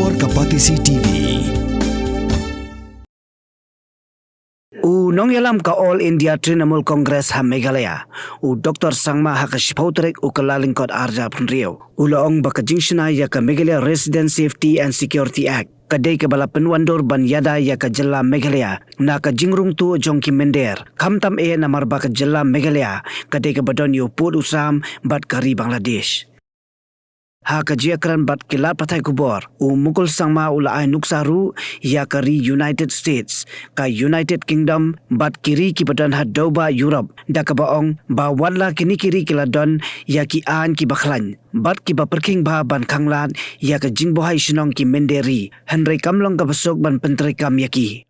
Luar Kapatisi TV. Nong yalam ka All India Trinamool Congress ha Meghalaya. Dr. Sangma ha ka Shipautrek Kalalingkot Arja Punrio. Laong baka jingshana ya ka Meghalaya Resident Safety and Security Act. Kadai ka bala penwandur ban yada ya ka Jylla Meghalaya. Na ka jingrung tu Jong Mender. Kamtam namar baka Jylla Meghalaya. Kadai ka badon yu put usam bat kari Bangladesh. Ha kajiakran bat kilat patai kubor mukul sangma ula ai nuksaru ya kari United States ka United Kingdom bat kiri ki badan ha doba Europe da ka baong ba wadla kini kiri kiladon ya ki an ki bakhlan bat ki baperking ba ban khanglan ya ka jingbohai shinong ki menderi henry kamlong ka basok ban pentri kam yaki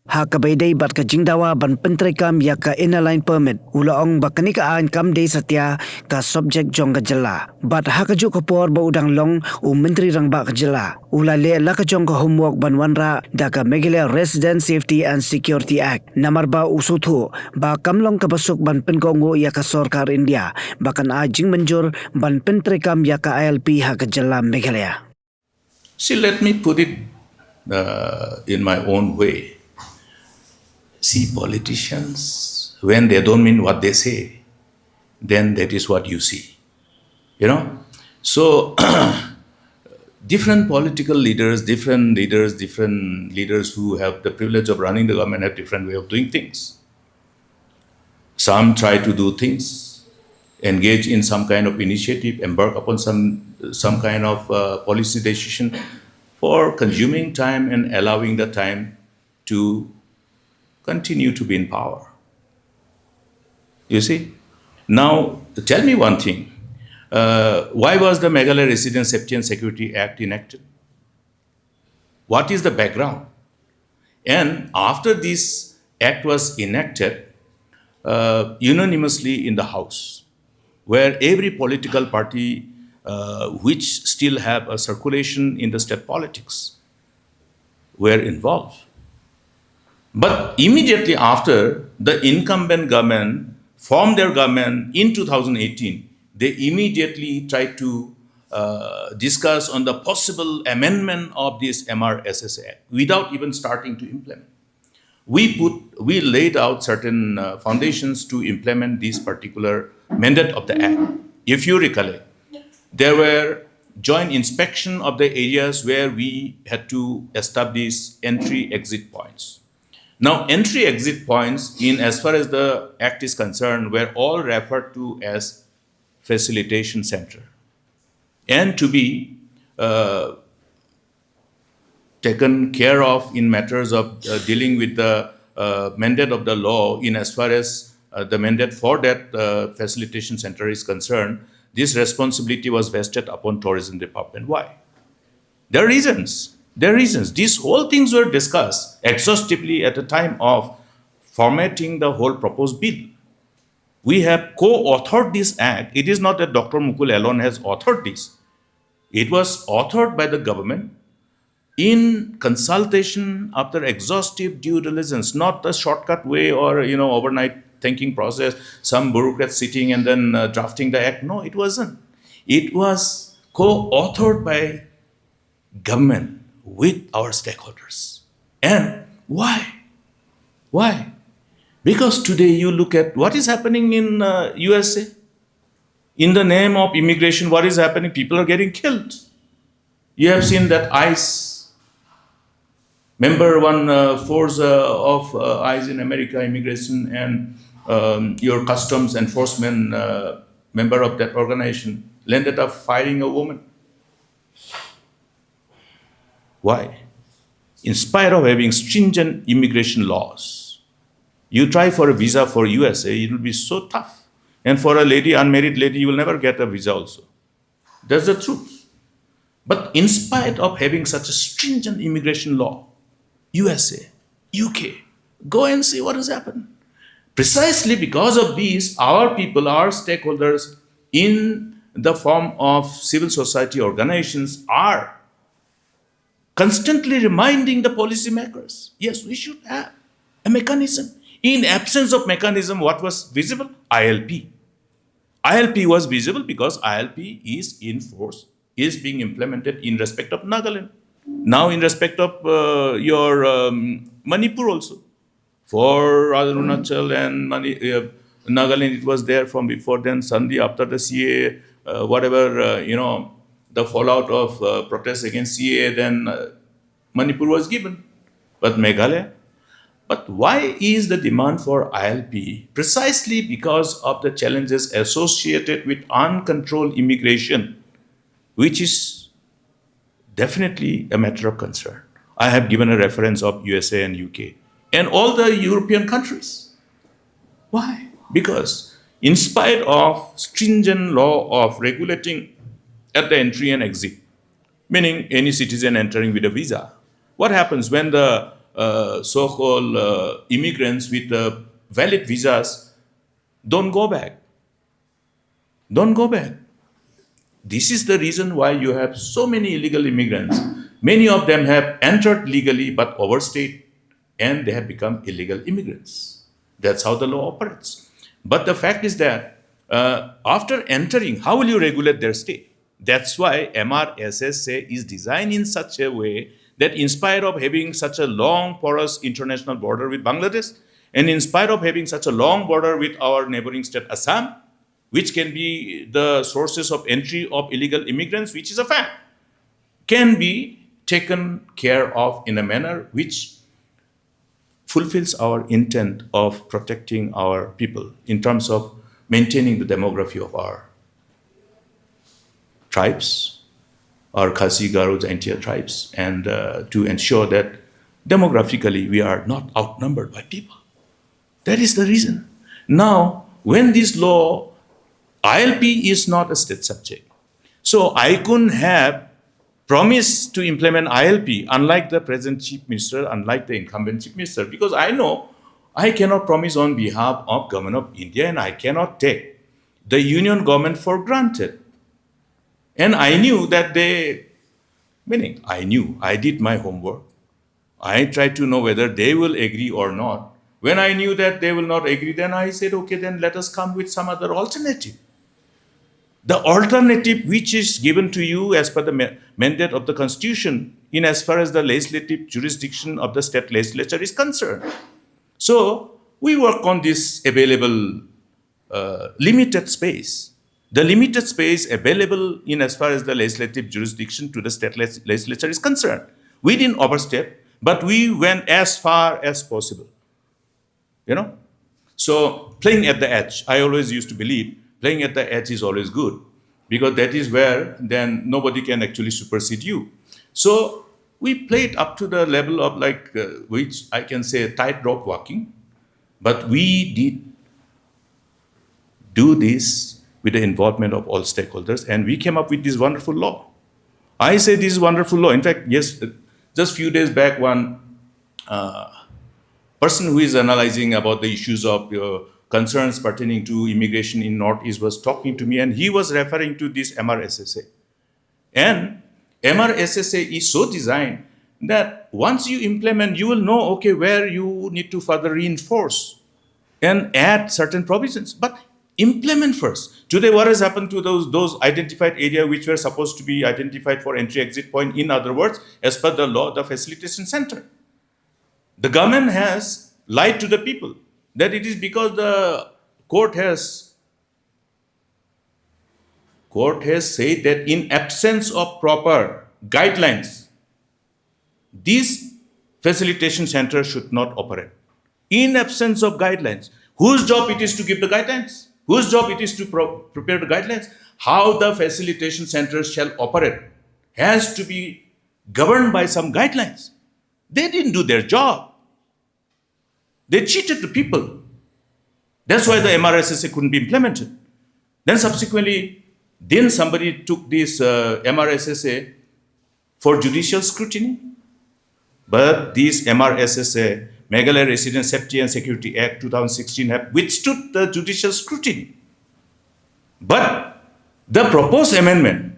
ha kabaydai bat ka jingdawa ban pentri kam ya ka inner permit ulaong bakani ka an kam day satya ka Sobjek Jong ka Jylla bat ha ka juk kapor ba udang long menteri rang ba ka Jylla ula le la ka Jong ka homework ban wanra da ka Meghalaya Resident Safety and Security Act namar ba usuthu ba kamlong ka basuk ban penkongo ya ka sarkar India bakan a jing menjur ban pentri kam ya ka ILP ha ka Jylla Meghalaya. See, let me put it in my own way. See, politicians, when they don't mean what they say, then that is what you see. So different political leaders, different leaders who have the privilege of running the government have different way of doing things. Some try to do things, engage in some kind of initiative, embark upon some kind of policy decision for consuming time and allowing the time to continue to be in power. You see? Now, tell me one thing. Why was the Meghalaya Resident Safety and Security Act enacted? What is the background? And after this act was enacted, unanimously in the House, where every political party which still have a circulation in the state politics were involved. But immediately after, the incumbent government formed their government in 2018, they immediately tried to discuss on the possible amendment of this MRSS Act without even starting to implement. We laid out certain foundations to implement this particular mandate of the Act. If you recollect, there were joint inspection of the areas where we had to establish entry-exit points. Now, entry-exit points, in as far as the Act is concerned, were all referred to as facilitation center and to be taken care of in matters of dealing with the mandate of the law in as far as the mandate for that facilitation center is concerned. This responsibility was vested upon Tourism Department. Why? There are reasons. These whole things were discussed exhaustively at the time of formatting the whole proposed bill. We have co-authored this act. It is not that Dr. Mukul alone has authored this. It was authored by the government in consultation after exhaustive due diligence, not the shortcut way or overnight thinking process, some bureaucrat sitting and then drafting the act. No, it wasn't. It was co-authored by government with our stakeholders. And why? Why? Because today you look at what is happening in USA. In the name of immigration, what is happening? People are getting killed. You have seen that ICE, member one force of ICE in America, immigration, and your customs enforcement member of that organization ended up firing a woman. Why? In spite of having stringent immigration laws, you try for a visa for USA, it will be so tough. And for a lady, unmarried lady, you will never get a visa also. That's the truth. But in spite of having such a stringent immigration law, USA, UK, go and see what has happened. Precisely because of these, our people, our stakeholders in the form of civil society organizations are constantly reminding the policymakers, yes, we should have a mechanism. In absence of mechanism, what was visible? ILP. ILP was visible because ILP is in force, is being implemented in respect of Nagaland. Now, in respect of your Manipur also, for Arunachal and Nagaland, it was there from before then. Suddenly, after the CA, whatever, the fallout of protests against CA, then Manipur was given. But Meghalaya, but why is the demand for ILP? Precisely because of the challenges associated with uncontrolled immigration, which is definitely a matter of concern. I have given a reference of USA and UK and all the European countries. Why? Because in spite of stringent law of regulating at the entry and exit, meaning any citizen entering with a visa, what happens when the so-called immigrants with valid visas don't go back? Don't go back. This is the reason why you have so many illegal immigrants. Many of them have entered legally but overstayed and they have become illegal immigrants. That's how the law operates. But the fact is that after entering, how will you regulate their stay? That's why MRSSA is designed in such a way that in spite of having such a long porous international border with Bangladesh, and in spite of having such a long border with our neighboring state Assam, which can be the sources of entry of illegal immigrants, which is a fact, can be taken care of in a manner which fulfills our intent of protecting our people in terms of maintaining the demography of our tribes, our Khasi, Garo, Jaintia tribes, and to ensure that demographically we are not outnumbered by people. That is the reason. Now, when this law, ILP is not a state subject. So I couldn't have promised to implement ILP, unlike the present chief minister, unlike the incumbent chief minister, because I know I cannot promise on behalf of government of India and I cannot take the union government for granted. And I knew that I did my homework. I tried to know whether they will agree or not. When I knew that they will not agree, then I said, okay, then let us come with some other alternative. The alternative which is given to you as per the mandate of the Constitution in as far as the legislative jurisdiction of the state legislature is concerned. So we work on this available limited space. The limited space available in as far as the legislative jurisdiction to the state legislature is concerned. We didn't overstep, but we went as far as possible. So playing at the edge, I always used to believe playing at the edge is always good because that is where then nobody can actually supersede you. So we played up to the level of which I can say tightrope walking, but we did do this with the involvement of all stakeholders and we came up with this wonderful law. I say this wonderful law. In fact, yes, just a few days back, one person who is analyzing about the issues of concerns pertaining to immigration in Northeast was talking to me and he was referring to this MRSSA. And MRSSA is so designed that once you implement, you will know, okay, where you need to further reinforce and add certain provisions. But implement first. Today, what has happened to those identified areas which were supposed to be identified for entry-exit point? In other words, as per the law, the facilitation center. The government has lied to the people that it is because the court has said that in absence of proper guidelines, these facilitation centers should not operate. In absence of guidelines, whose job it is to give the guidelines? Whose job it is to prepare the guidelines? How the facilitation centers shall operate has to be governed by some guidelines. They didn't do their job. They cheated the people. That's why the MRSSA couldn't be implemented. Then subsequently, somebody took this MRSSA for judicial scrutiny. But this MRSSA, Meghalaya Resident Safety and Security Act 2016, have withstood the judicial scrutiny. But the proposed amendment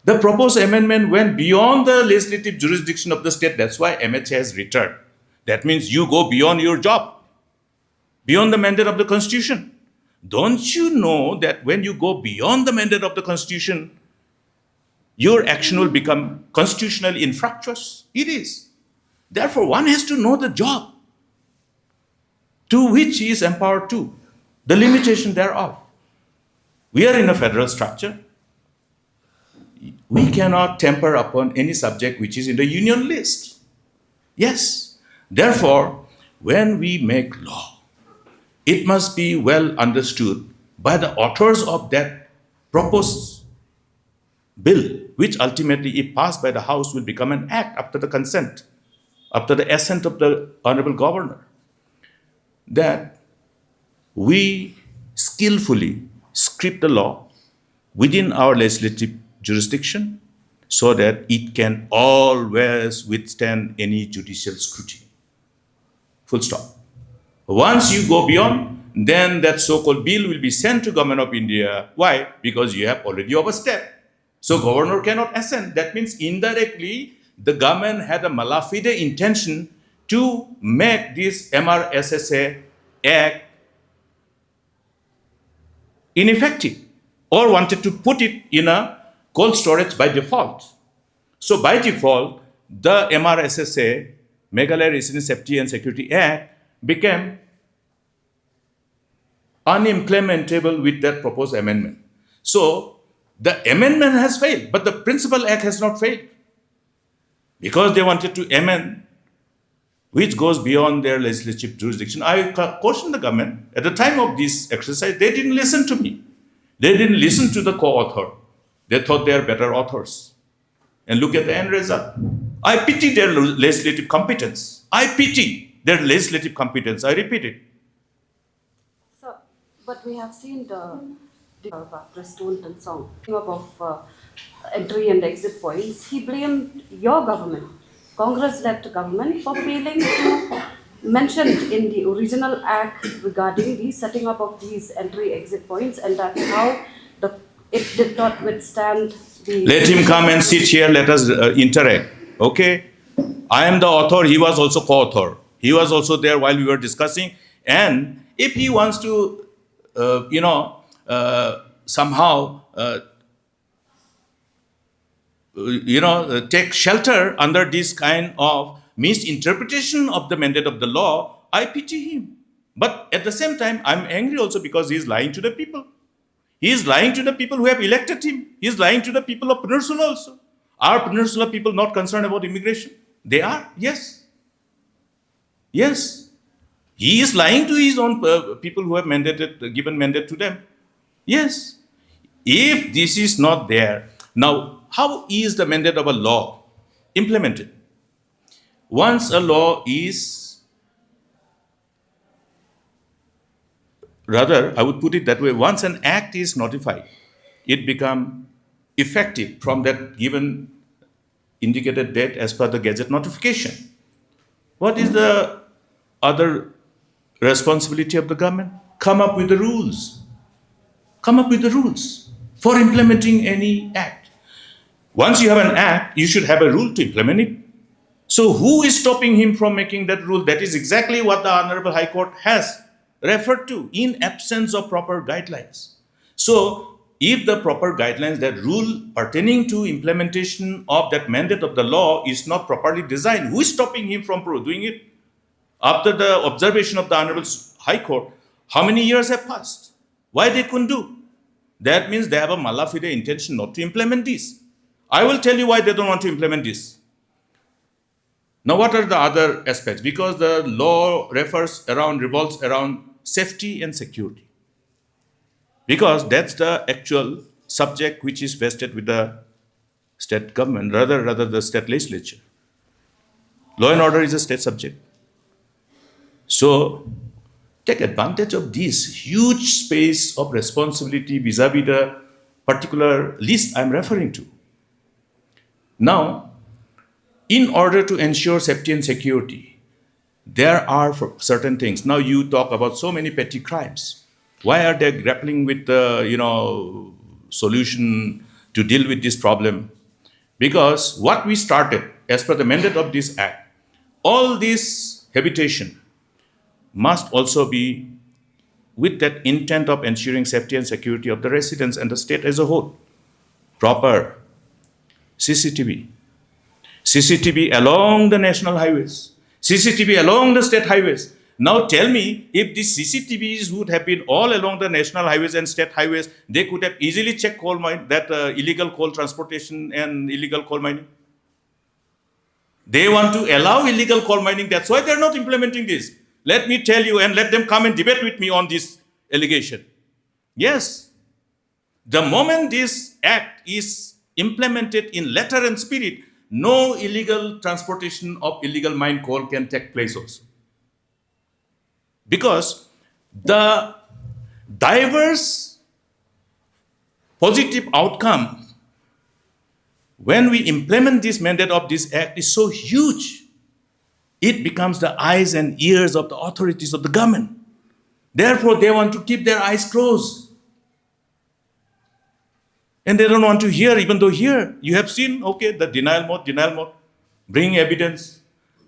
went beyond the legislative jurisdiction of the state. That's why MHA has returned. That means you go beyond your job, beyond the mandate of the Constitution. Don't you know that when you go beyond the mandate of the Constitution, your action will become constitutionally infractuous. It is. Therefore, one has to know the job to which he is empowered to, the limitation thereof. We are in a federal structure. We cannot temper upon any subject which is in the union list. Yes. Therefore, when we make law, it must be well understood by the authors of that proposed bill, which ultimately, if passed by the House, will become an act after the consent, after the assent of the Honorable Governor, that we skillfully script the law within our legislative jurisdiction so that it can always withstand any judicial scrutiny. Full stop. Once you go beyond, then that so-called bill will be sent to Government of India. Why? Because you have already overstepped. So governor cannot assent. That means indirectly the government had a malafide intention to make this MRSSA Act ineffective, or wanted to put it in a cold storage by default. So by default, the MRSSA, Meghalaya Resident Safety and Security Act, became unimplementable with that proposed amendment. So the amendment has failed, but the principal act has not failed, because they wanted to amend which goes beyond their legislative jurisdiction. I caution the government, at the time of this exercise, they didn't listen to me. They didn't listen to the co-author. They thought they are better authors. And look at the end result. I pity their legislative competence. I pity their legislative competence. I repeat it. So, but we have seen the President and Song of entry and exit points. He blamed your government, Congress-led government, for failing to mention in the original act regarding the setting up of these entry-exit points, and that's how it did not withstand the... Let him come and sit here, let us interact, okay? I am the author, he was also co-author. He was also there while we were discussing, and if he wants to, somehow, take shelter under this kind of misinterpretation of the mandate of the law, I pity him. But at the same time, I'm angry also because he is lying to the people. He is lying to the people who have elected him. He is lying to the people of Peninsula also. Are Peninsula people not concerned about immigration? They are, yes. Yes. He is lying to his own people who have given mandate to them. Yes. If this is not there, now how is the mandate of a law implemented? Once a law is, rather, I would put it that way, once an act is notified, it becomes effective from that given indicated date as per the Gazette notification. What is the other responsibility of the government? Come up with the rules. Come up with the rules for implementing any act. Once you have an act, you should have a rule to implement it. So who is stopping him from making that rule? That is exactly what the Honorable High Court has referred to, in absence of proper guidelines. So if the proper guidelines, that rule pertaining to implementation of that mandate of the law is not properly designed, who is stopping him from doing it? After the observation of the Honorable High Court, how many years have passed? Why they couldn't do? That means they have a mala fide intention not to implement this. I will tell you why they don't want to implement this. Now, what are the other aspects? Because the law revolves around safety and security. Because that's the actual subject which is vested with the state government, rather the state legislature. Law and order is a state subject. So, take advantage of this huge space of responsibility vis-a-vis the particular list I'm referring to. Now, in order to ensure safety and security, there are certain things. Now you talk about so many petty crimes. Why are they grappling with the solution to deal with this problem? Because what we started as per the mandate of this act, all this habitation must also be with that intent of ensuring safety and security of the residents and the state as a whole. Proper CCTV. CCTV along the national highways, CCTV along the state highways. Now tell me, if these CCTVs would have been all along the national highways and state highways, they could have easily checked coal mine, that illegal coal transportation and illegal coal mining. They want to allow illegal coal mining. That's why they're not implementing this. Let me tell you, and let them come and debate with me on this allegation. Yes, the moment this act is implemented in letter and spirit, no illegal transportation of illegal mine coal can take place also. Because the diverse positive outcome when we implement this mandate of this act is so huge, it becomes the eyes and ears of the authorities of the government. Therefore, they want to keep their eyes closed. And they don't want to hear, even though here you have seen, okay, the denial mode, bring evidence.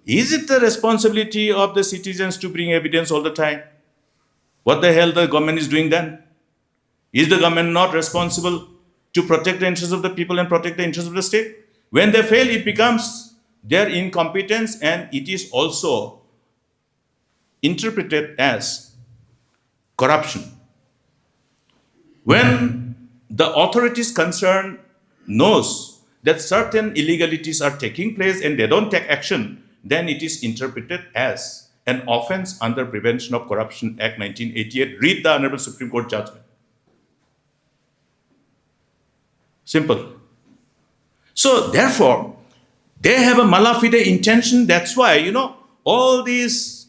Is it the responsibility of the citizens to bring evidence all the time? What the hell the government is doing then? Is the government not responsible to protect the interests of the people and protect the interests of the state? When they fail, it becomes their incompetence, and it is also interpreted as corruption. When the authorities concerned knows that certain illegalities are taking place and they don't take action, then it is interpreted as an offense under Prevention of Corruption Act 1988. Read the Honorable Supreme Court judgment. Simple. So therefore, they have a malafide intention. That's why, all these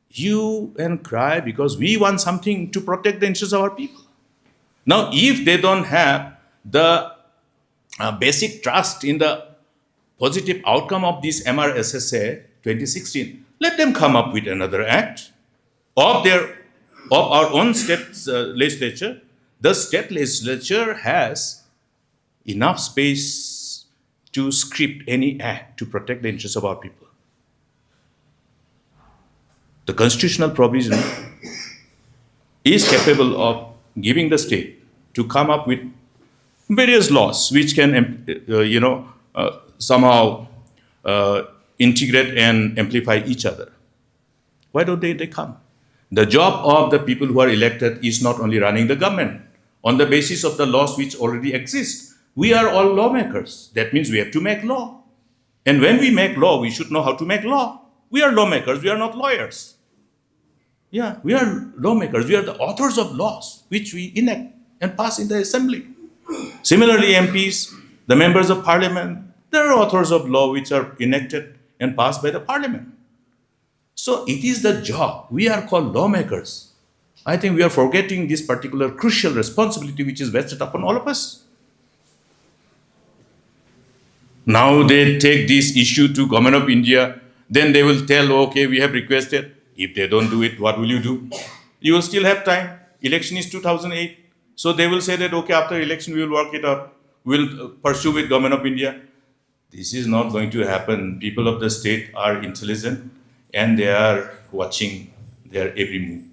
hue and cry, because we want something to protect the interests of our people. Now, if they don't have the basic trust in the positive outcome of this MRSSA 2016, let them come up with another act of our own state legislature. The state legislature has enough space to script any act to protect the interests of our people. The constitutional provision is capable of giving the state to come up with various laws which can, somehow integrate and amplify each other. Why don't they come? The job of the people who are elected is not only running the government on the basis of the laws which already exist. We are all lawmakers. That means we have to make law. And when we make law, we should know how to make law. We are lawmakers, we are not lawyers. Yeah, we are lawmakers. We are the authors of laws which we enact and pass in the assembly. Similarly, MPs, the members of parliament, they are authors of law which are enacted and passed by the parliament. So it is the job. We are called lawmakers. I think we are forgetting this particular crucial responsibility which is vested upon all of us. Now they take this issue to Government of India, then they will tell, okay, we have requested. If they don't do it, what will you do? You will still have time. Election is 2008. So they will say that, okay, after election, we will work it out. We will pursue with Government of India. This is not going to happen. People of the state are intelligent and they are watching their every move.